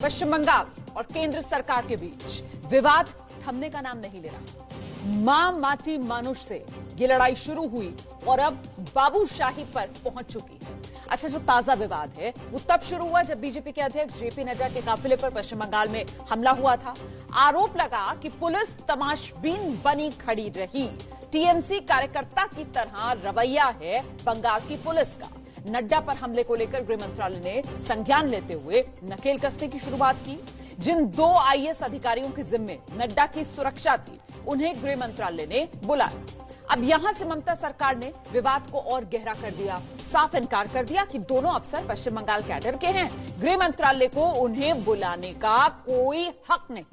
पश्चिम बंगाल और केंद्र सरकार के बीच विवाद थमने का नाम नहीं ले रहा। मां माटी मानुष से ये लड़ाई शुरू हुई और अब बाबूशाही पर पहुंच चुकी है। अच्छा, जो ताजा विवाद है वो तब शुरू हुआ जब बीजेपी के अध्यक्ष जेपी नड्डा के काफिले पर पश्चिम बंगाल में हमला हुआ था। आरोप लगा कि पुलिस तमाशबीन बनी खड़ी रही। टीएमसी कार्यकर्ता की तरह रवैया है बंगाल की पुलिस का। नड्डा पर हमले को लेकर गृह मंत्रालय ने संज्ञान लेते हुए नकेल कसने की शुरुआत की। जिन 2 आईएएस अधिकारियों के जिम्मे नड्डा की सुरक्षा थी, उन्हें गृह मंत्रालय ने बुलाया। अब यहां से ममता सरकार ने विवाद को और गहरा कर दिया। साफ इनकार कर दिया कि दोनों अफसर पश्चिम बंगाल कैडर के हैं। गृह मंत्रालय को उन्हें बुलाने का कोई हक नहीं।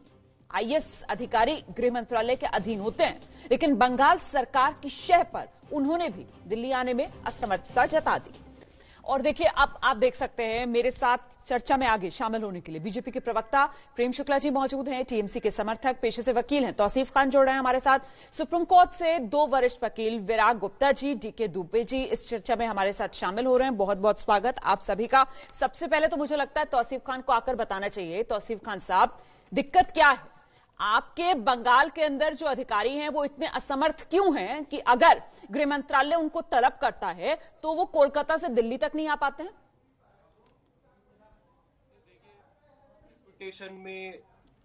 आईएएस अधिकारी गृह मंत्रालय के अधीन होते हैं, लेकिन बंगाल सरकार की शह पर उन्होंने भी दिल्ली आने में असमर्थता जता दी। और देखिए, अब आप देख सकते हैं मेरे साथ चर्चा में आगे शामिल होने के लिए बीजेपी के प्रवक्ता प्रेम शुक्ला जी मौजूद हैं। टीएमसी के समर्थक पेशे से वकील हैं तौसीफ खान जोड़ रहे हैं हमारे साथ। सुप्रीम कोर्ट से 2 वरिष्ठ वकील विराग गुप्ता जी, डीके दुबे जी इस चर्चा में हमारे साथ शामिल हो रहे हैं। बहुत बहुत स्वागत आप सभी का। सबसे पहले तो मुझे लगता है तौसीफ खान को आकर बताना चाहिए। तौसीफ खान साहब, दिक्कत क्या है? आपके बंगाल के अंदर जो अधिकारी हैं वो इतने असमर्थ क्यों हैं कि अगर गृह मंत्रालय उनको तलब करता है तो वो कोलकाता से दिल्ली तक नहीं आ पाते हैं? डेपुटेशन में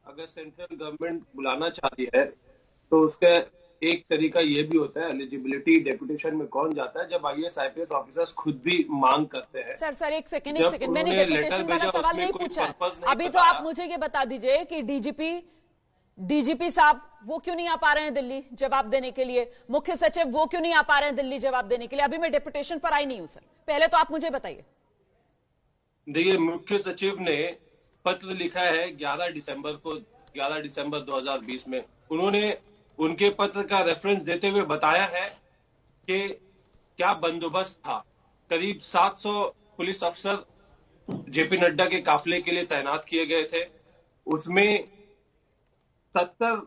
अगर सेंट्रल गवर्नमेंट बुलाना चाहती है तो उसका एक तरीका ये भी होता है, एलिजिबिलिटी डेपुटेशन में कौन जाता है जब आईएएस आईपीएस ऑफिसर्स खुद भी मांग करते हैं। सर एक सेकंड, मैंने डेपुटेशन वाला सवाल नहीं पूछा। अभी तो आप मुझे ये बता दीजिए कि डीजीपी साहब वो क्यों नहीं आ पा रहे हैं दिल्ली जवाब देने के लिए? मुख्य सचिव वो क्यों नहीं आ पा रहे हैं दिल्ली जवाब देने के लिए? अभी मैं डेपुटेशन पर आई नहीं हूं सर, पहले तो आप मुझे बताइए। देखिए, मुख्य सचिव ने पत्र लिखा है 11 दिसंबर 2020 में। उन्होंने उनके पत्र का रेफरेंस देते हुए बताया है कि क्या बंदोबस्त था। करीब 700 पुलिस अफसर जेपी नड्डा के काफिले के लिए तैनात किए गए थे। उसमें 70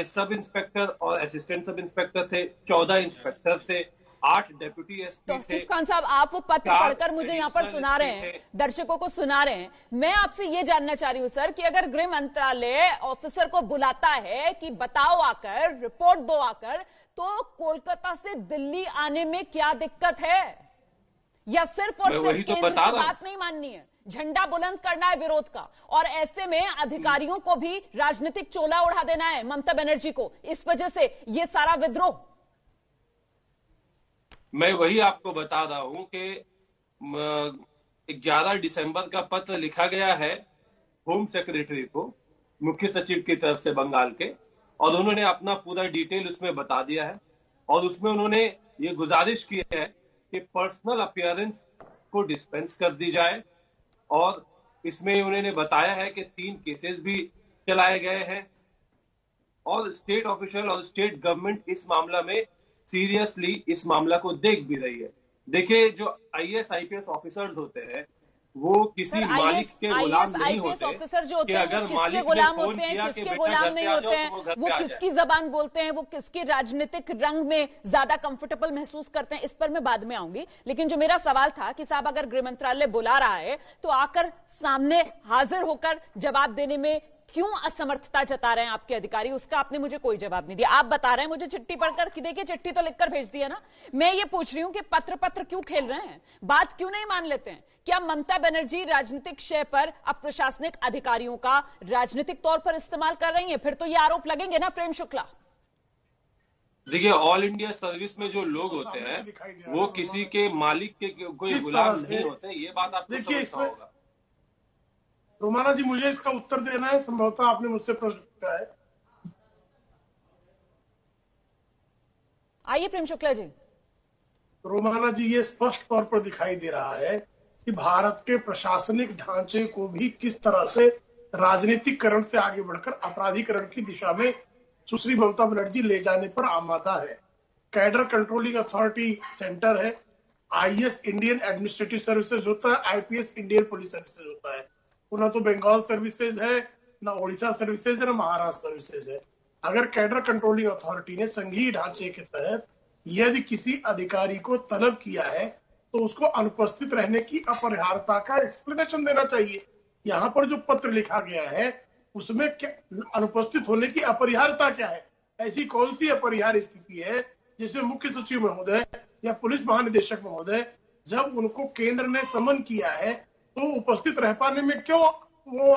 सब इंस्पेक्टर और असिस्टेंट सब इंस्पेक्टर थे, 14 इंस्पेक्टर थे, 8 डेप्यूटी एसपी थे। तौसीफ खान साहब, आप वो पत्र पढ़कर मुझे यहाँ पर सुना रहे हैं, दर्शकों को सुना रहे हैं। मैं आपसे ये जानना चाह रही हूँ सर कि अगर गृह मंत्रालय ऑफिसर को बुलाता है कि बताओ आकर, रिपोर्ट दो आकर, तो कोलकाता से दिल्ली आने में क्या दिक्कत है? या सिर्फ और सिर्फ केंद्र की बात नहीं माननी है, झंडा बुलंद करना है विरोध का, और ऐसे में अधिकारियों को भी राजनीतिक चोला उड़ा देना है ममता बनर्जी को, इस वजह से ये सारा विद्रोह। मैं वही आपको बता रहा हूं कि 11 दिसंबर का पत्र लिखा गया है होम सेक्रेटरी को, मुख्य सचिव की तरफ से बंगाल के, और उन्होंने अपना पूरा डिटेल उसमें बता दिया है। और उसमें उन्होंने ये गुजारिश की है कि पर्सनल अपीयरेंस को डिस्पेंस कर दी जाए। और इसमें उन्होंने बताया है कि 3 केसेस भी चलाए गए हैं और स्टेट ऑफिशियल और स्टेट गवर्नमेंट इस मामला में सीरियसली इस मामला को देख भी रही है। देखिए, जो आईएएस आईपीएस ऑफिसर्स होते हैं वो किसी मालिक के गुलाम नहीं होते। ऑफिसर जो होते हैं वो किसके गुलाम होते हैं, किसके गुलाम नहीं होते हैं, वो किसकी जबान बोलते हैं, वो किसके राजनीतिक रंग में ज्यादा कंफर्टेबल महसूस करते हैं, इस पर मैं बाद में आऊंगी। लेकिन जो मेरा सवाल था कि साहब, अगर गृह मंत्रालय बुला रहा है तो आकर सामने हाजिर होकर जवाब देने में क्यों असमर्थता जता रहे हैं आपके अधिकारी? उसका आपने मुझे कोई जवाब नहीं दिया। आप बता रहे हैं मुझे चिट्ठी पढ़कर कि देखिए चिट्ठी तो लिखकर भेज दिया ना। मैं ये पूछ रही हूं कि पत्र क्यों खेल रहे हैं, बात क्यों नहीं मान लेते हैं? क्या ममता बनर्जी राजनीतिक शय पर अब प्रशासनिक अधिकारियों का राजनीतिक तौर पर इस्तेमाल कर रही हैं? फिर तो ये आरोप लगेंगे ना प्रेम शुक्ला। देखिए, ऑल इंडिया सर्विस में जो लोग होते हैं वो किसी के मालिक के कोई गुलाम नहीं होते। ये बात आपको समझना होगा। रोमाना जी, मुझे इसका उत्तर देना है, संभवतः आपने मुझसे प्रश्न पूछा है। आइए प्रेम शुक्ला जी। रोमाना जी, ये स्पष्ट तौर पर दिखाई दे रहा है कि भारत के प्रशासनिक ढांचे को भी किस तरह से राजनीतिकरण से आगे बढ़कर अपराधीकरण की दिशा में सुश्री ममता बनर्जी ले जाने पर आमादा है। कैडर कंट्रोलिंग अथॉरिटी सेंटर है, आईएएस इंडियन एडमिनिस्ट्रेटिव सर्विसेज होता है, आईपीएस इंडियन पुलिस सर्विसेज होता है। ना तो बंगाल सर्विसेज है, ना ओडिशा सर्विसेज है, ना महाराष्ट्र सर्विसेज है। अगर कैडर कंट्रोलिंग अथॉरिटी ने संघीय ढांचे के तहत यदि किसी अधिकारी को तलब किया है तो उसको अनुपस्थित रहने की अपरिहार्यता का एक्सप्लेनेशन देना चाहिए। यहाँ पर जो पत्र लिखा गया है उसमें क्या अनुपस्थित होने की अपरिहार्यता क्या है? ऐसी कौन सी अपरिहार्य स्थिति है जिसमें मुख्य सचिव महोदय या पुलिस महानिदेशक महोदय जब उनको केंद्र ने समन किया है तो उपस्थित रह पाने में क्यों वो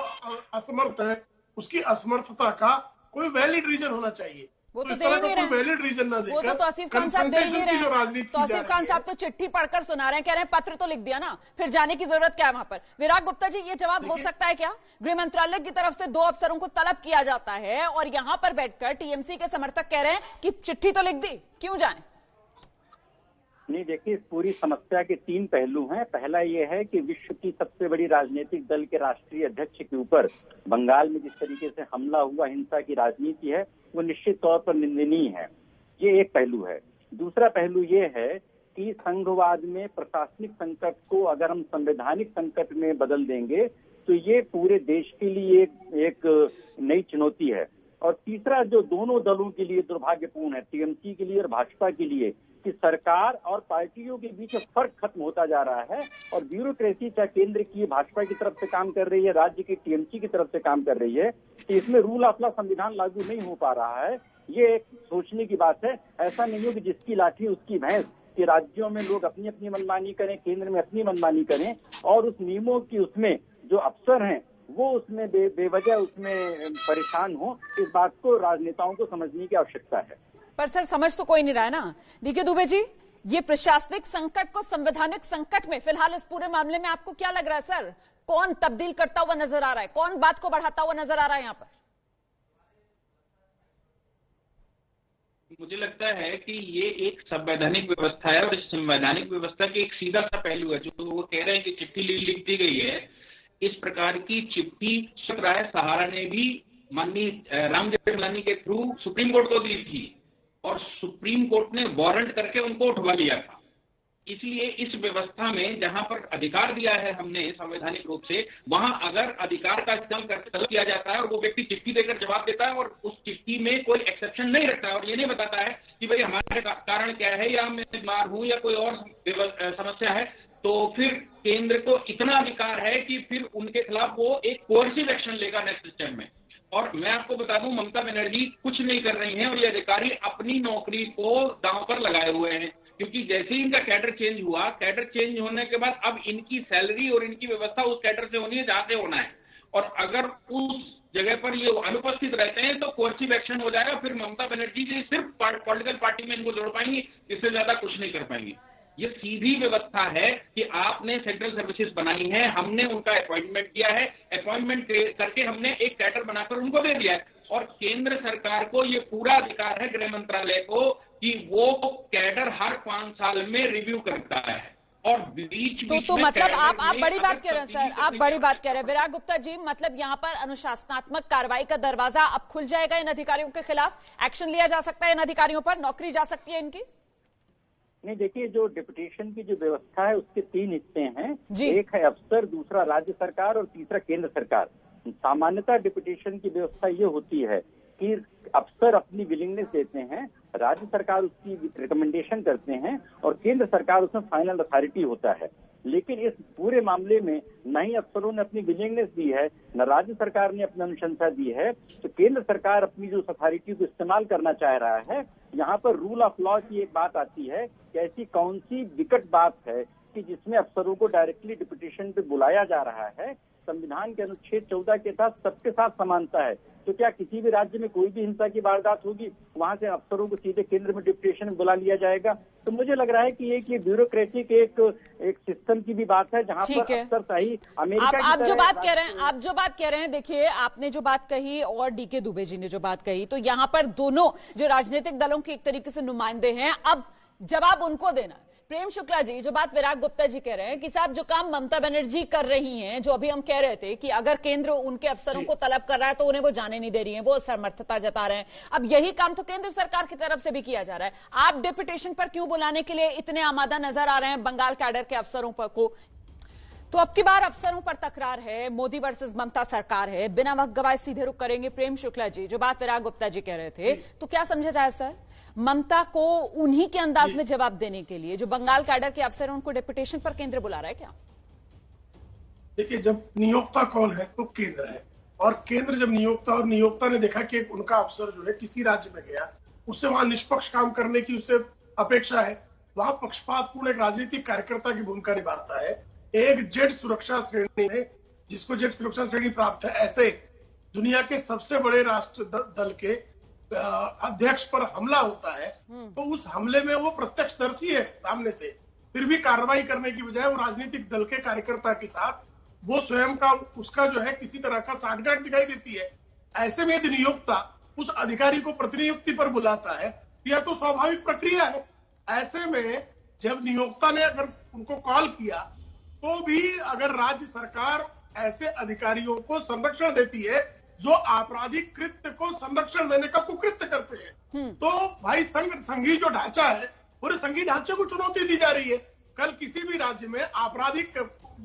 असमर्थ है? उसकी असमर्थता का कोई वैलिड रीजन होना चाहिए। वो तो इस दे तरह ही नहीं का रहे। कोई वैलिड रीजन ना वो देकर तो तौसीफ खान साहब दे ही नहीं की जो रहे। राजनीति की जा तौसीफ खान रही साहब तो चिट्ठी पढ़कर सुना रहे हैं, कह रहे हैं पत्र तो लिख दिया ना, फिर जाने की जरूरत क्या है वहां पर? विराग गुप्ता जी, ये जवाब हो सकता है क्या? गृह मंत्रालय की तरफ से 2 अफसरों को तलब किया जाता है और यहां पर बैठकर टीएमसी के समर्थक कह रहे हैं कि चिट्ठी तो लिख दी, क्यों जाएं? नहीं, देखिए, इस पूरी समस्या के 3 पहलू हैं। पहला ये है कि विश्व की सबसे बड़ी राजनीतिक दल के राष्ट्रीय अध्यक्ष के ऊपर बंगाल में जिस तरीके से हमला हुआ, हिंसा की राजनीति है, वो निश्चित तौर पर निंदनीय है। ये एक पहलू है। दूसरा पहलू ये है कि संघवाद में प्रशासनिक संकट को अगर हम संवैधानिक संकट में बदल देंगे तो ये पूरे देश के लिए एक नई चुनौती है। और तीसरा जो दोनों दलों के लिए दुर्भाग्यपूर्ण है, टीएमसी के लिए और भाजपा के लिए, कि सरकार और पार्टियों के बीच फर्क खत्म होता जा रहा है और ब्यूरोक्रेसी चाहे केंद्र की भाजपा की तरफ से काम कर रही है, राज्य की टीएमसी की तरफ से काम कर रही है, तो इसमें रूल ऑफ लॉ संविधान लागू नहीं हो पा रहा है। ये एक सोचने की बात है। ऐसा नहीं हो कि जिसकी लाठी उसकी भैंस, कि राज्यों में लोग अपनी अपनी मनमानी करें, केंद्र में अपनी मनमानी करें और उस नियमों की उसमें जो अफसर हैं वो उसमें बेवजह उसमें परेशान हो। इस बात को राजनेताओं को समझने की आवश्यकता है। पर सर, समझ तो कोई नहीं रहा है ना। डीके दुबे जी, ये प्रशासनिक संकट को संवैधानिक संकट में फिलहाल इस पूरे मामले में आपको क्या लग रहा है सर? कौन तब्दील करता हुआ नजर आ रहा है? कौन बात को बढ़ाता हुआ नजर आ रहा है यहाँ पर? मुझे लगता है कि ये एक संवैधानिक व्यवस्था है और इस संवैधानिक व्यवस्था के एक सीधा सा पहलू है जो वो कह रहे हैं कि चिट्ठी लिख दी गई है। इस प्रकार की चिट्ठी राय सहारा ने भी माननीय राम जेठमलानी के थ्रू सुप्रीम कोर्ट को दी थी और सुप्रीम कोर्ट ने वारंट करके उनको उठवा लिया था। इसलिए इस व्यवस्था में जहां पर अधिकार दिया है हमने संवैधानिक रूप से, वहां अगर अधिकार का इस्तेमाल करके किया जाता है और वो व्यक्ति चिट्ठी देकर जवाब देता है और उस चिट्ठी में कोई एक्सेप्शन नहीं रखता है और ये नहीं बताता है कि भाई हमारे कारण क्या है या मैं बीमार हूं या कोई और समस्या है, तो फिर केंद्र को इतना अधिकार है कि फिर उनके खिलाफ वो एक कोर्सिव एक्शन लेगा नेक्स्ट स्टेप में। और मैं आपको बता दूं, ममता बनर्जी कुछ नहीं कर रही हैं और ये अधिकारी अपनी नौकरी को दांव पर लगाए हुए हैं, क्योंकि जैसे ही इनका कैडर चेंज हुआ, कैडर चेंज होने के बाद अब इनकी सैलरी और इनकी व्यवस्था उस कैडर से होनी है जहां से होना है और अगर उस जगह पर ये अनुपस्थित रहते हैं तो कोर्सिव एक्शन हो जाएगा। फिर ममता बनर्जी जी सिर्फ पॉलिटिकल पार्टी में इनको जोड़ पाएंगी, इससे ज्यादा कुछ नहीं कर पाएंगी। ये सीधी व्यवस्था है कि आपने सेंट्रल सर्विसेज बनाई है, हमने उनका अपॉइंटमेंट किया है, अपॉइंटमेंट करके हमने एक कैडर बनाकर उनको दे दिया है और केंद्र सरकार को ये पूरा अधिकार है, गृह मंत्रालय को, कि वो कैडर हर 5 साल में रिव्यू करता है और बीच तो मतलब आप बड़ी बात कह रहे हैं सर, आप बड़ी बात कह रहे हैं विराग गुप्ता जी। मतलब यहाँ पर अनुशासनात्मक कार्रवाई का दरवाजा अब खुल जाएगा इन अधिकारियों के खिलाफ? एक्शन लिया जा सकता है इन अधिकारियों पर? नौकरी जा सकती है इनकी? नहीं, देखिए, जो डिप्यूटेशन की जो व्यवस्था है उसके 3 हिस्से हैं। जी। एक है अफसर, दूसरा राज्य सरकार और तीसरा केंद्र सरकार। सामान्यतः डिप्यूटेशन की व्यवस्था ये होती है कि अफसर अपनी विलिंगनेस देते हैं, राज्य सरकार उसकी रिकमेंडेशन करते हैं और केंद्र सरकार उसमें फाइनल अथॉरिटी होता है। लेकिन इस पूरे मामले में न ही अफसरों ने अपनी विलिंगनेस दी है, न राज्य सरकार ने अपनी अनुशंसा दी है, तो केंद्र सरकार अपनी जो अथॉरिटी को इस्तेमाल करना चाह रहा है। यहाँ पर रूल ऑफ लॉ की एक बात आती है कि ऐसी कौन सी विकट बात है कि जिसमें अफसरों को डायरेक्टली डिप्यूटेशन पे बुलाया जा रहा है। संविधान के अनुच्छेद 14 के साथ सबके साथ समानता है, तो क्या किसी भी राज्य में कोई भी हिंसा की वारदात होगी वहां से अफसरों को सीधे केंद्र में डिप्यूटेशन में बुला लिया जाएगा? तो मुझे लग रहा है कि ये ब्यूरोक्रेसी के एक सिस्टम की भी बात है जहां पर अफसर सही अमेरिका आप जो बात कह रहे हैं, देखिए, आपने जो बात कही और डीके दुबे जी ने जो बात कही, तो यहाँ पर दोनों जो राजनीतिक दलों के एक तरीके से नुमाइंदे हैं, अब जवाब उनको देना। प्रेम शुक्ला जी, जो बात विराग गुप्ता जी कह रहे हैं कि साहब जो काम ममता बनर्जी कर रही हैं, जो अभी हम कह रहे थे कि अगर केंद्र उनके अफसरों को तलब कर रहा है तो उन्हें वो जाने नहीं दे रही हैं, वो असमर्थता जता रहे हैं, अब यही काम तो केंद्र सरकार की तरफ से भी किया जा रहा है। आप डिप्यूटेशन पर क्यों बुलाने के लिए इतने आमादा नजर आ रहे हैं बंगाल कैडर के अफसरों पर को? तो अब की बार अफसरों पर तकरार है, मोदी वर्सेस ममता सरकार है। बिना वक्त गवाए सीधे रुख करेंगे प्रेम शुक्ला जी, जो बात विराग गुप्ता जी कह रहे थे, तो क्या समझा जाए सर? ममता को उन्हीं के अंदाज में जवाब देने के लिए जो बंगाल कैडर के अफसर हैं उनको डिप्यूटेशन पर केंद्र बुला रहा है क्या? देखिए, जब नियोक्ता कौन है तो केंद्र है, और केंद्र जब नियोक्ता ने देखा कि उनका अफसर जो है किसी राज्य में गया, उससे वहां निष्पक्ष काम करने की उससे अपेक्षा है, वहां पक्षपातपूर्ण एक राजनीतिक कार्यकर्ता की भूमिका निभाता है। एक जेड सुरक्षा श्रेणी में, जिसको जेड सुरक्षा श्रेणी प्राप्त है, ऐसे दुनिया के सबसे बड़े राष्ट्र दल के अध्यक्ष पर हमला होता है, तो उस हमले में वो प्रत्यक्षदर्शी है सामने से, फिर भी कार्रवाई करने की बजाय वो राजनीतिक दल के कार्यकर्ता के साथ वो स्वयं का उसका जो है किसी तरह का साठगांठ दिखाई देती है। ऐसे में यदि नियोक्ता उस अधिकारी को प्रतिनियुक्ति पर बुलाता है, यह तो स्वाभाविक प्रक्रिया है। ऐसे में जब नियोक्ता ने अगर उनको कॉल किया, तो भी अगर राज्य सरकार ऐसे अधिकारियों को संरक्षण देती है जो आपराधिक कृत्य को संरक्षण देने का कुकृत्य करते हैं, तो भाई संघीय जो ढांचा है, पूरे संघीय ढांचे को चुनौती दी जा रही है। कल किसी भी राज्य में आपराधिक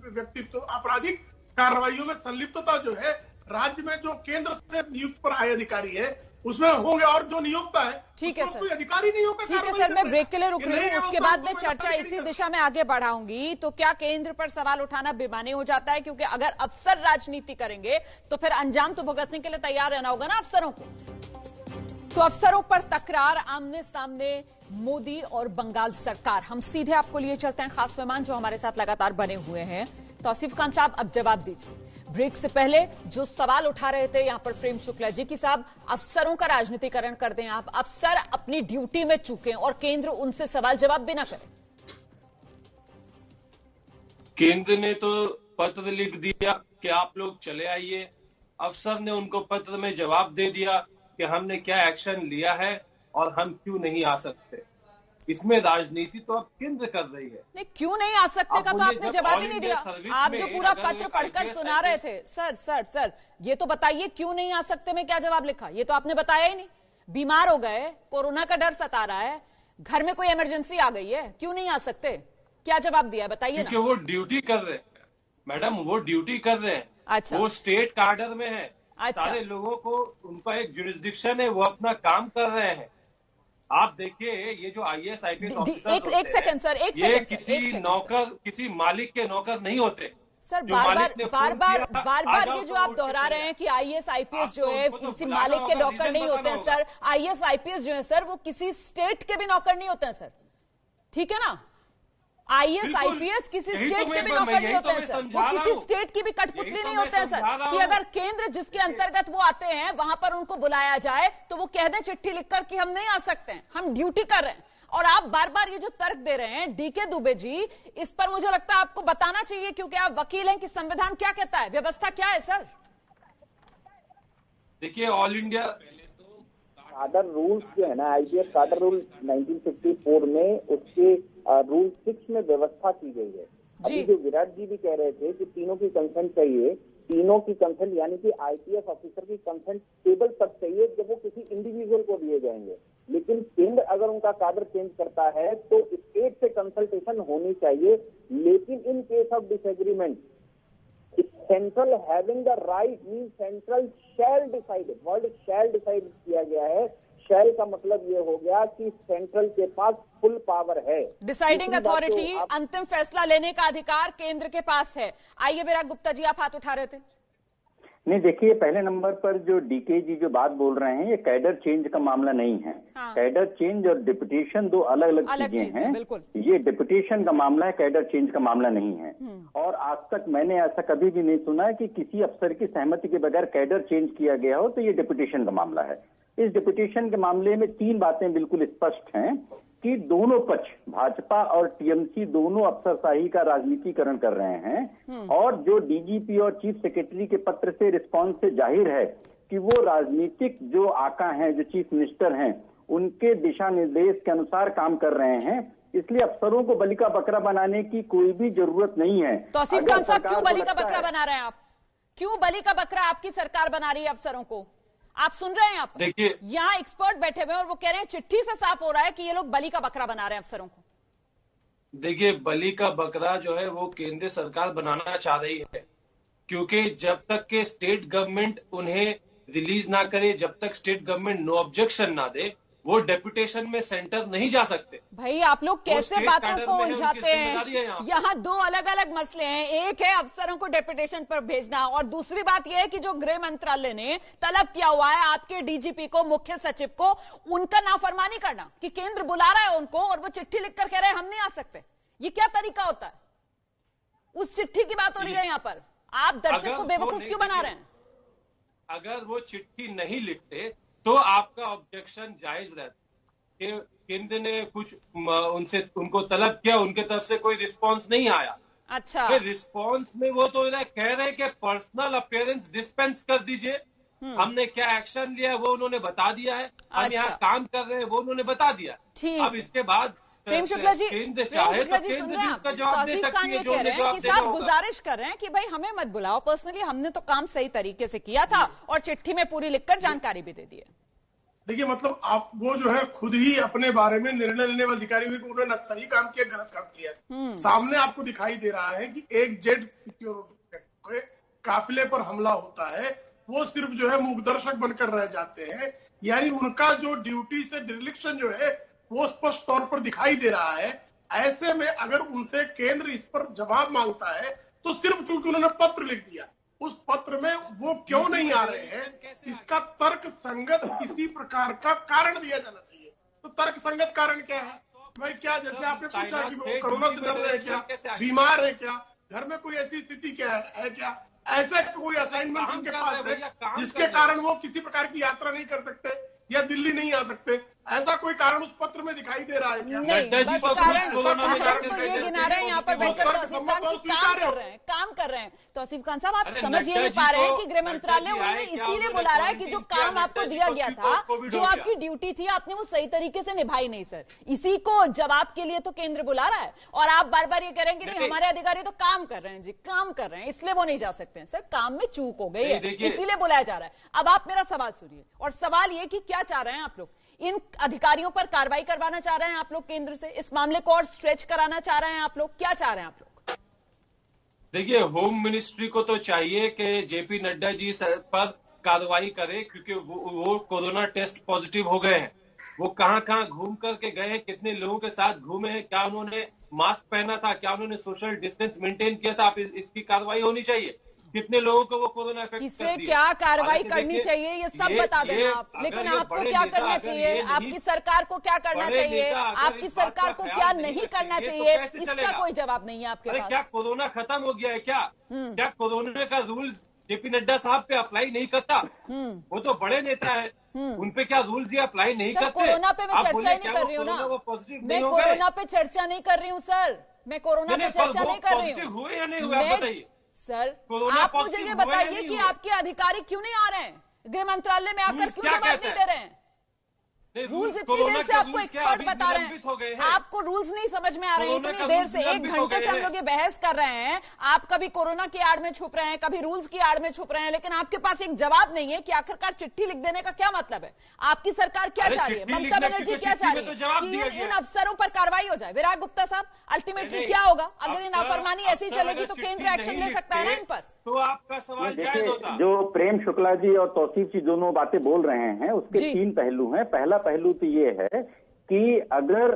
व्यक्तित्व, आपराधिक कार्रवाइयों में संलिप्तता जो है, राज्य में जो केंद्र से नियुक्त पर आए अधिकारी है उसमें होंगे, और जो नियोक्ता है ठीक है सर, कोई अधिकारी नहीं होगा। ठीक है सर, मैं ब्रेक के लिए रुक रही हूँ, उसके बाद में चर्चा इसी दिशा में आगे बढ़ाऊंगी। तो क्या केंद्र पर सवाल उठाना बेमानी हो जाता है? क्योंकि अगर अफसर राजनीति करेंगे तो फिर अंजाम तो भुगतने के लिए तैयार रहना होगा ना अफसरों को। तो अफसरों पर तकरार, आमने सामने मोदी और बंगाल सरकार। हम सीधे आपको लिए चलते हैं खास मेहमान जो हमारे साथ लगातार बने हुए हैं। तौसीफ खान साहब, अब जवाब दीजिए। ब्रेक से पहले जो सवाल उठा रहे थे यहां पर प्रेम शुक्ला जी की साहब, अफसरों का राजनीतिकरण कर दें आप, अफसर अपनी ड्यूटी में चूकें और केंद्र उनसे सवाल जवाब भी ना करे। केंद्र ने तो पत्र लिख दिया कि आप लोग चले आइए, अफसर ने उनको पत्र में जवाब दे दिया कि हमने क्या एक्शन लिया है और हम क्यों नहीं आ सकते। इसमें राजनीति तो अब केंद्र कर रही है। नहीं, क्यों नहीं आ सकते का तो आपने जवाब ही नहीं दिया। आप जो पूरा पत्र पढ़कर सुना रहे थे, सर ये तो बताइए क्यों नहीं आ सकते में क्या जवाब लिखा, ये तो आपने बताया ही नहीं। बीमार हो गए, कोरोना का डर सता रहा है, घर में कोई इमरजेंसी आ गई है, क्यों नहीं आ सकते, क्या जवाब दिया है बताइए ना। क्योंकि वो ड्यूटी कर रहे हैं मैडम, वो ड्यूटी कर रहे हैं। अच्छा, वो स्टेट कार्डर में है। अच्छा, सारे लोगों को उनका एक जुरिस्डिक्शन है, वो अपना काम कर रहे हैं। आप देखिए, ये जो IAS IPS ऑफिसर एक सेकंड सर, ये किसी नौकर, किसी मालिक के नौकर नहीं होते सर। बार ये जो आप दोहरा रहे हैं कि IAS IPS जो है किसी मालिक के नौकर नहीं होते हैं सर। IAS IPS जो है सर वो किसी स्टेट के भी नौकर नहीं होते हैं सर, ठीक है ना। IAS IPS किसी स्टेट के भी नौकर नहीं होते हैं सर, वो किसी स्टेट की भी कठपुतली नहीं होते हैं सर। कि अगर केंद्र जिसके अंतर्गत वो आते हैं वहां पर उनको बुलाया जाए तो वो कह दें चिट्ठी लिखकर कि हम नहीं आ सकते हैं, हम ड्यूटी कर रहे हैं। और आप बार बार ये जो तर्क दे रहे हैं DK दुबे जी, इस पर मुझे लगता है आपको बताना चाहिए क्योंकि आप वकील हैं कि संविधान क्या कहता है, व्यवस्था क्या है सर। देखिए, ऑल इंडिया कार्डर रूल्स जो है ना, IPS कार्डर रूल 1954 में उसके रूल 6 में व्यवस्था की गई है। अभी जो विराट जी भी कह रहे थे कि तीनों की कंसेंट चाहिए, तीनों की कंसेंट यानी कि IPS ऑफिसर की कंसेंट टेबल तक चाहिए जब वो किसी इंडिविजुअल को दिए जाएंगे। लेकिन केंद्र अगर उनका कार्डर चेंज करता है तो स्टेट से कंसल्टेशन होनी चाहिए। लेकिन in case of disagreement central having the right mean central shall decide, word shall decide किया गया है। शैल का मतलब ये हो गया कि सेंट्रल के पास फुल पावर है, डिसाइडिंग अथॉरिटी, अंतिम फैसला लेने का अधिकार केंद्र के पास है। आइए विराट गुप्ता जी, आप हाथ उठा रहे थे। नहीं, देखिए, पहले नंबर पर जो DK जी जो बात बोल रहे हैं ये कैडर चेंज का मामला नहीं है। हाँ। कैडर चेंज और डिप्यूटेशन दो अलग अलग चीजें हैं। ये डिप्यूटेशन का मामला है, कैडर चेंज का मामला नहीं है। और आज तक मैंने ऐसा कभी भी नहीं सुना है कि किसी अफसर की सहमति के बगैर कैडर चेंज किया गया हो, तो ये डिप्यूटेशन का मामला है। इस डिप्यूटेशन के मामले में 3 बातें बिल्कुल स्पष्ट हैं कि दोनों पक्ष, भाजपा और TMC, दोनों अफसरशाही का राजनीतिकरण कर रहे हैं। और जो DGP और चीफ सेक्रेटरी के पत्र से रिस्पॉन्स से जाहिर है कि वो राजनीतिक जो आका हैं, जो चीफ मिनिस्टर हैं, उनके दिशा निर्देश के अनुसार काम कर रहे हैं। इसलिए अफसरों को बलि का बकरा बनाने की कोई भी जरूरत नहीं है। तौसीफ खान साहब, क्यों बलि का बकरा बना रहे हैं आप? क्यों बलि का बकरा आपकी सरकार बना रही है अफसरों को? आप सुन रहे हैं? आप देखिए, यहाँ एक्सपर्ट बैठे हुए हैं और वो कह रहे हैं चिट्ठी से साफ हो रहा है कि ये लोग बलि का बकरा बना रहे हैं अफसरों को। देखिए, बलि का बकरा जो है वो केंद्र सरकार बनाना चाह रही है, क्योंकि जब तक के स्टेट गवर्नमेंट उन्हें रिलीज ना करे, जब तक स्टेट गवर्नमेंट नो ऑब्जेक्शन ना दे, वो डेपुटेशन में सेंटर नहीं जा सकते। भाई आप लोग कैसे स्टेट बातों कैडर को में है, उलझाते उनकी जिम्मेदारी है हैं? यहाँ दो अलग अलग मसले हैं। एक है अफसरों को डेपुटेशन पर भेजना, और दूसरी बात यह है कि जो गृह मंत्रालय ने तलब किया हुआ है आपके डीजीपी को, मुख्य सचिव को, उनका नाफरमानी करना कि केंद्र बुला रहा है उनको और वो चिट्ठी लिखकर कह रहे हैं हम नहीं आ सकते। ये क्या तरीका होता है? उस चिट्ठी की बात हो रही है यहाँ पर। आप दर्शक को बेवकूफ क्यों बना रहे हैं? अगर वो चिट्ठी नहीं लिखते तो आपका ऑब्जेक्शन जायज रहता। केंद्र ने कुछ उनको तलब किया, उनके तरफ से कोई रिस्पांस नहीं आया। अच्छा, रिस्पांस में वो तो कह रहे हैं कि पर्सनल अपीयरेंस डिस्पेंस कर दीजिए। हमने क्या एक्शन लिया वो उन्होंने बता दिया है। हम यहाँ काम कर रहे हैं वो उन्होंने बता दिया। अब इसके बाद प्रेम शुक्ला जी, केंद्र चाहे तो केंद्र भी उसका जवाब दे सकती है। जो जवाब देना होगा। गुजारिश कर रहे हैं कि भाई हमें मत बुलाओ, पर्सनली हमने तो काम सही तरीके से किया था और चिट्ठी में पूरी लिखकर जानकारी भी दे दी है। देखिए मतलब आप वो जो है खुद ही अपने बारे में निर्णय लेने वाले अधिकारी हुए कि उन्होंने सही काम किया, गलत काम किया। सामने आपको दिखाई दे रहा है कि एक जेट सिक्योरिटी काफिले पर हमला होता है, वो सिर्फ जो है मूकदर्शक बनकर रह जाते हैं। यानी उनका जो ड्यूटी से डिरेक्शन जो है वो स्पष्ट तौर पर दिखाई दे रहा है। ऐसे में अगर उनसे केंद्र इस पर जवाब मांगता है तो सिर्फ चूंकि उन्होंने पत्र लिख दिया, उस पत्र में वो क्यों नहीं आ रहे हैं इसका तर्क संगत किसी प्रकार का कारण दिया जाना चाहिए। तो तर्क संगत कारण क्या है भाई? क्या जैसे आपने पूछा कि वो कोरोना से डर रहे हैं क्या, बीमार है क्या, घर में कोई ऐसी स्थिति क्या है क्या, ऐसा कोई असाइनमेंट उनके पास है जिसके कारण वो किसी प्रकार की यात्रा नहीं कर सकते या दिल्ली नहीं आ सकते? ऐसा कोई कारण उस पत्र में दिखाई दे रहा है क्या? नहीं, बस कारण तो ये गिना रहे हैं यहाँ पर बैठकर तौसीफ खान की काम कर रहे हैं। तौसीफ खान साहब आप समझ ये नहीं पा रहे हैं कि गृह मंत्रालय उन्हें इसीलिए बुला रहा है कि जो काम आपको दिया गया था, जो आपकी ड्यूटी थी, आपने वो सही तरीके से निभाई नहीं सर। इसी को जवाब के लिए तो केंद्र बुला रहा है और आप बार बार ये कह रहे हैं कि नहीं हमारे अधिकारी तो काम कर रहे हैं। जी काम कर रहे हैं इसलिए वो नहीं जा सकते हैं सर, काम में चूक हो गई है इसीलिए बुलाया जा रहा है। अब आप मेरा सवाल सुनिए, और सवाल ये कि क्या चाह रहे हैं आप लोग? इन अधिकारियों पर कार्रवाई करवाना चाह रहे हैं आप लोग केंद्र से? इस मामले को और स्ट्रेच कराना चाह रहे हैं आप लोग? क्या चाह रहे हैं आप लोग? देखिए होम मिनिस्ट्री को तो चाहिए कि जेपी नड्डा जी पर कार्रवाई करे, क्योंकि वो कोरोना टेस्ट पॉजिटिव हो गए हैं। वो कहां घूम करके गए हैं, कितने लोगों के साथ घूमे हैं, क्या उन्होंने मास्क पहना था, क्या उन्होंने सोशल डिस्टेंस मेंटेन किया था, आप इसकी कार्रवाई होनी चाहिए। कितने लोगों को वो कोरोना इफेक्ट कर दिया। किसे क्या कार्रवाई करनी चाहिए ये सब बता देना आप, लेकिन आपको क्या करना चाहिए, आपकी सरकार को क्या करना चाहिए, आपकी सरकार को क्या नहीं करना चाहिए, इसका कोई जवाब नहीं है आपके पास। क्या कोरोना खत्म हो गया है क्या? क्या कोरोना का रूल जेपी नड्डा साहब पे अप्लाई नहीं करता? वो तो बड़े नेता है, उनपे क्या रूल्स ये अप्लाई नहीं करते? कोरोना पे मैं चर्चा ही नहीं कर रही हूँ ना, मैं कोरोना पे चर्चा नहीं कर रही हूँ सर, मैं कोरोना पे चर्चा नहीं कर रही हूँ। हुए या नहीं हुए आप बताइए सर, आप मुझे ये बताइए कि आपके अधिकारी क्यों नहीं आ रहे हैं गृह मंत्रालय में, आकर क्यों जवाब नहीं दे रहे हैं? रूल्स इतनी देर से आपको एक्सपर्ट बता रहे हैं, आपको रूल्स नहीं समझ में आ रहे हैं इतनी देर से। 1 घंटे से हम लोग ये बहस कर रहे हैं, आप कभी कोरोना की आड़ में छुप रहे हैं, कभी रूल्स की आड़ में छुप रहे हैं, लेकिन आपके पास एक जवाब नहीं है कि आखिरकार चिट्ठी लिख देने का क्या मतलब है। आपकी सरकार क्या चाह रही है, ममता बनर्जी क्या चाह रही है कि इन अफसरों पर कार्रवाई हो जाए? विराग गुप्ता साहब, अल्टीमेटली क्या होगा अगर इन नाफरमानी ऐसी चलेगी तो केंद्र एक्शन ले सकता है ना इन पर? तो आपका सवाल जायज होता। जो प्रेम शुक्ला जी और तौसीफ जी दोनों बातें बोल रहे हैं उसके 3 पहलू हैं। पहला पहलू तो ये है कि अगर,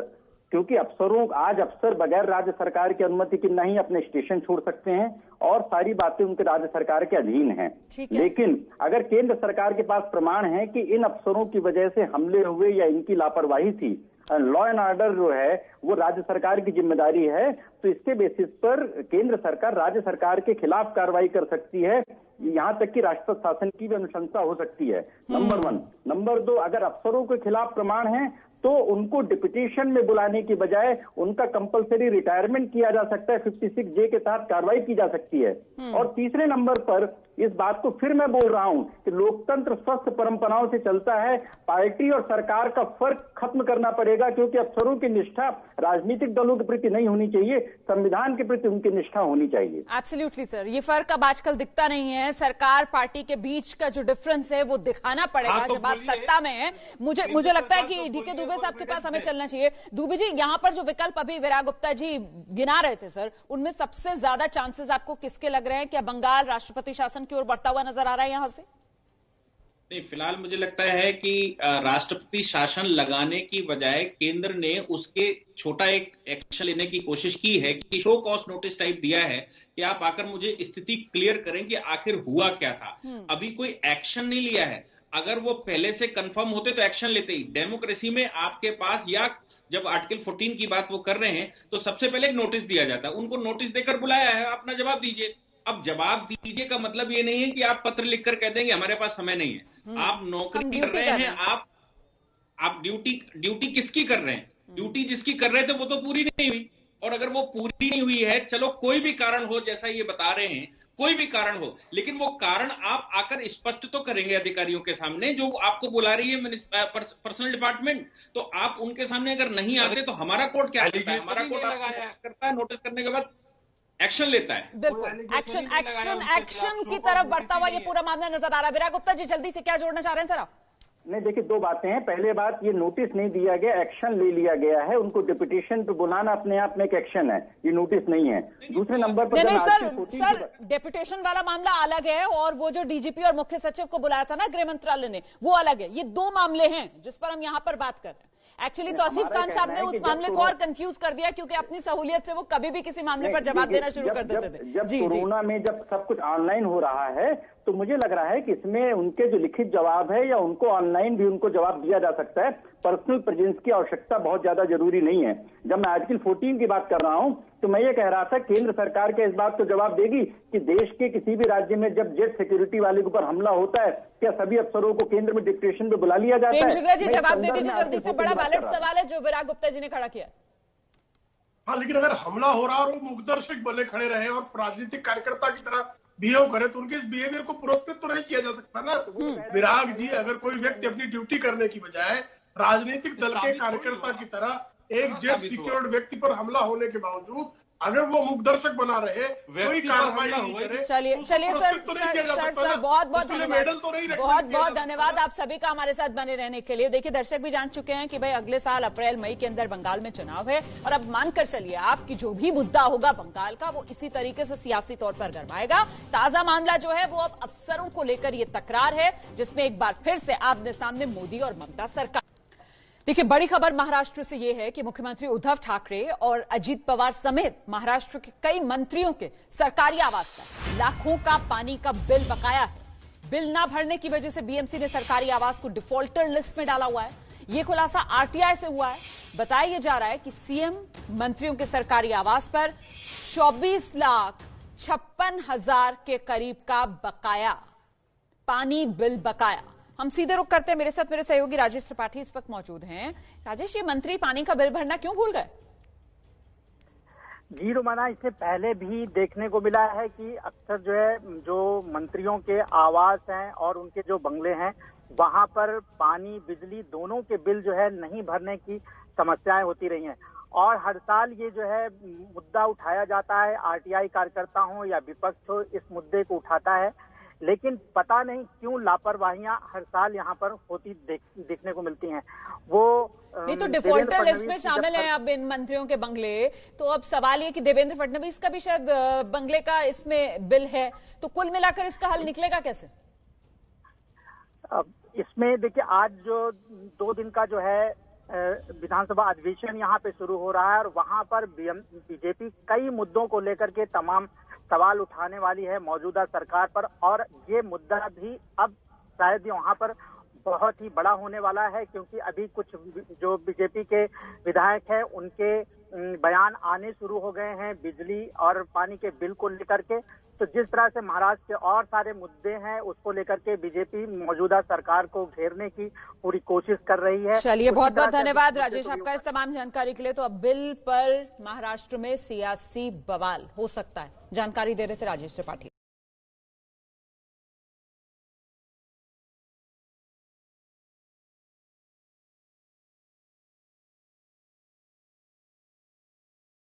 क्योंकि आज अफसर बगैर राज्य सरकार की अनुमति के नहीं अपने स्टेशन छोड़ सकते हैं और सारी बातें उनके राज्य सरकार के अधीन हैं। लेकिन अगर केंद्र सरकार के पास प्रमाण है कि इन अफसरों की वजह से हमले हुए या इनकी लापरवाही थी, लॉ एंड ऑर्डर जो है वो राज्य सरकार की जिम्मेदारी है, तो इसके बेसिस पर केंद्र सरकार राज्य सरकार के खिलाफ कार्रवाई कर सकती है, यहां तक कि राष्ट्रपति शासन की भी अनुशंसा हो सकती है। नंबर 1। नंबर 2, अगर अफसरों के खिलाफ प्रमाण है तो उनको डिप्यूटेशन में बुलाने की बजाय उनका कंपलसरी रिटायरमेंट किया जा सकता है, 56J के तहत कार्रवाई की जा सकती है। और तीसरे नंबर पर इस बात को फिर मैं बोल रहा हूं कि लोकतंत्र स्वस्थ परंपराओं से चलता है, पार्टी और सरकार का फर्क खत्म करना पड़ेगा, क्योंकि अफसरों की निष्ठा राजनीतिक दलों के प्रति नहीं होनी चाहिए, संविधान के प्रति उनकी निष्ठा होनी चाहिए। एब्सोल्युटली सर, ये फर्क अब आजकल दिखता नहीं है। सरकार पार्टी के बीच का जो डिफरेंस है वो दिखाना पड़ेगा जब आप सत्ता में है। मुझे लगता है कि डीके दुबे साहब के पास हमें चलना चाहिए। दुबे जी, यहाँ पर जो विकल्प अभी विराग गुप्ता जी गिना रहे थे सर, उनमें सबसे ज्यादा चांसेस आपको किसके लग रहे हैं? क्या बंगाल राष्ट्रपति शासन की ओर बढ़ता हुआ नजर आ रहा है यहाँ से? नहीं, फिलहाल मुझे लगता है कि राष्ट्रपति शासन लगाने की बजाय केंद्र ने उसके छोटा एक एक्शन लेने की कोशिश की है कि शो कॉज नोटिस टाइप दिया है कि आप आकर मुझे स्थिति क्लियर करें कि आखिर हुआ क्या था। अभी कोई एक्शन नहीं लिया है। अगर वो पहले से कंफर्म होते तो एक्शन लेते ही। डेमोक्रेसी में आपके पास, या जब आर्टिकल 14 की बात वो कर रहे हैं तो सबसे पहले एक नोटिस दिया जाता है। उनको नोटिस देकर बुलाया है, अपना जवाब दीजिए। अब जवाब दीजिए का मतलब ये नहीं है कि आप पत्र लिखकर कह देंगे हमारे पास समय नहीं है। आप नौकरी कर रहे हैं, आप ड्यूटी किसकी कर रहे हैं? ड्यूटी जिसकी कर रहे थे वो तो पूरी नहीं हुई, और अगर वो पूरी नहीं हुई है, चलो कोई भी कारण हो, जैसा ये बता रहे हैं, कोई भी कारण हो, लेकिन वो कारण आप आकर स्पष्ट तो करेंगे अधिकारियों के सामने जो आपको बुला रही है पर्सनल डिपार्टमेंट। तो आप उनके सामने अगर नहीं आते तो हमारा कोर्ट क्या करता है? हमारा कोर्ट करता है, नोटिस करने के बाद एक्शन लेता है। बिल्कुल, एक्शन की तरफ बढ़ता हुआ ये पूरा मामला नजर आ रहा है। विराग गुप्ता जी, जल्दी से क्या जोड़ना चाह रहे हैं सर आप? नहीं, देखिए, दो बातें हैं। पहले बात, ये नोटिस नहीं दिया गया, एक्शन ले लिया गया है। उनको डिप्यूटेशन पे बुलाना अपने आप में एक एक्शन है, ये नोटिस नहीं है। दूसरे नंबर पर नहीं सर, डिप्यूटेशन वाला मामला अलग है और वो जो डीजीपी और मुख्य सचिव को बुलाया था ना गृह मंत्रालय ने, वो अलग है। ये दो मामले हैं जिस पर हम यहाँ पर बात कर रहे हैं। एक्चुअली तौसीफ खान साहब ने उस मामले को और कंफ्यूज कर दिया क्योंकि अपनी सहूलियत से वो कभी भी किसी मामले पर जवाब देना शुरू कर देते थे। जब कोरोना में जब सब कुछ ऑनलाइन हो रहा है तो मुझे लग रहा है कि इसमें उनके जो लिखित जवाब है या उनको ऑनलाइन भी उनको जवाब दिया जा सकता है। पर्सनल प्रेजेंस की आवश्यकता बहुत ज्यादा जरूरी नहीं है। जब मैं आर्टिकल 14 की बात कर रहा हूं तो मैं ये कह रहा था केंद्र सरकार के इस बात को जवाब देगी कि देश के किसी भी राज्य में जब जेट सिक्योरिटी वाले के ऊपर हमला होता है, क्या सभी अफसरों को केंद्र में डिप्यूटेशन पे बुला लिया जाता है? शुक्ला जी, जवाब दे दीजिए जल्दी से। बड़ा वैलिड सवाल है जो विराग गुप्ता जी ने खड़ा किया। हाँ, लेकिन अगर हमला हो रहा और वो मुखदर्शक बने खड़े रहे और राजनीतिक कार्यकर्ता की तरह बिहेव करे तो उनके इस बिहेवियर को पुरस्कृत तो नहीं किया जा सकता ना। विराग जी, अगर कोई व्यक्ति अपनी ड्यूटी करने की बजाय राजनीतिक दल के कार्यकर्ता की तरह एक जेट सिक्योर्ड व्यक्ति पर हमला होने के बावजूद अगर वो मुखदर्शक बना रहे, कोई कार्रवाई नहीं करे, चलिए सर, बहुत बहुत धन्यवाद आप सभी का हमारे साथ बने रहने के लिए। देखिए, दर्शक भी जान चुके हैं कि भाई अगले साल अप्रैल मई के अंदर बंगाल में चुनाव है और अब मानकर चलिए आपकी जो भी मुद्दा होगा बंगाल का वो इसी तरीके से सियासी तौर पर गरमाएगा। ताजा मामला जो है वो अब अफसरों को लेकर ये तकरार है जिसमें एक बार फिर से आमने सामने मोदी और ममता सरकार। देखिए, बड़ी खबर महाराष्ट्र से यह है कि मुख्यमंत्री उद्धव ठाकरे और अजीत पवार समेत महाराष्ट्र के कई मंत्रियों के सरकारी आवास पर लाखों का पानी का बिल बकाया है। बिल ना भरने की वजह से बीएमसी ने सरकारी आवास को डिफॉल्टर लिस्ट में डाला हुआ है। यह खुलासा आरटीआई से हुआ है। बताया जा रहा है कि सीएम मंत्रियों के सरकारी आवास पर 24,56,000 के करीब का बकाया, पानी बिल बकाया। हम सीधे रुख करते हैं। मेरे साथ मेरे सहयोगी राजेश त्रिपाठी इस वक्त मौजूद हैं। राजेश, ये मंत्री पानी का बिल भरना क्यों भूल गए? जी रोमाना, इससे पहले भी देखने को मिला है कि अक्सर जो है जो मंत्रियों के आवास हैं और उनके जो बंगले हैं वहां पर पानी बिजली दोनों के बिल जो है नहीं भरने की समस्याएं होती रही हैं और हर साल ये जो है मुद्दा उठाया जाता है। आरटीआई कार्यकर्ता हो या विपक्ष हो, इस मुद्दे को उठाता है, लेकिन पता नहीं क्यों लापरवाहियां हर साल यहाँ पर होती देखने को मिलती हैं। वो नहीं तो डिफॉल्टर लिस्ट में शामिल हैं अब इन मंत्रियों के बंगले। तो अब सवाल ये कि देवेंद्र फडणवीस का भी शायद बंगले का इसमें बिल है, तो कुल मिलाकर इसका हल निकलेगा कैसे? अब इसमें देखिए, आज जो 2 दिन का जो है विधानसभा अधिवेशन यहाँ पे शुरू हो रहा है और वहां पर बीजेपी कई मुद्दों को लेकर के तमाम सवाल उठाने वाली है मौजूदा सरकार पर और ये मुद्दा भी अब शायद वहां पर बहुत ही बड़ा होने वाला है क्योंकि अभी कुछ जो बीजेपी के विधायक हैं उनके बयान आने शुरू हो गए हैं बिजली और पानी के बिल को लेकर के। तो जिस तरह से महाराष्ट्र के और सारे मुद्दे हैं उसको लेकर के बीजेपी मौजूदा सरकार को घेरने की पूरी कोशिश कर रही है। चलिए, बहुत बहुत धन्यवाद राजेश आपका इस तमाम जानकारी के लिए। तो अब बिल पर महाराष्ट्र में सियासी बवाल हो सकता है, जानकारी दे रहे थे राजेश त्रिपाठी।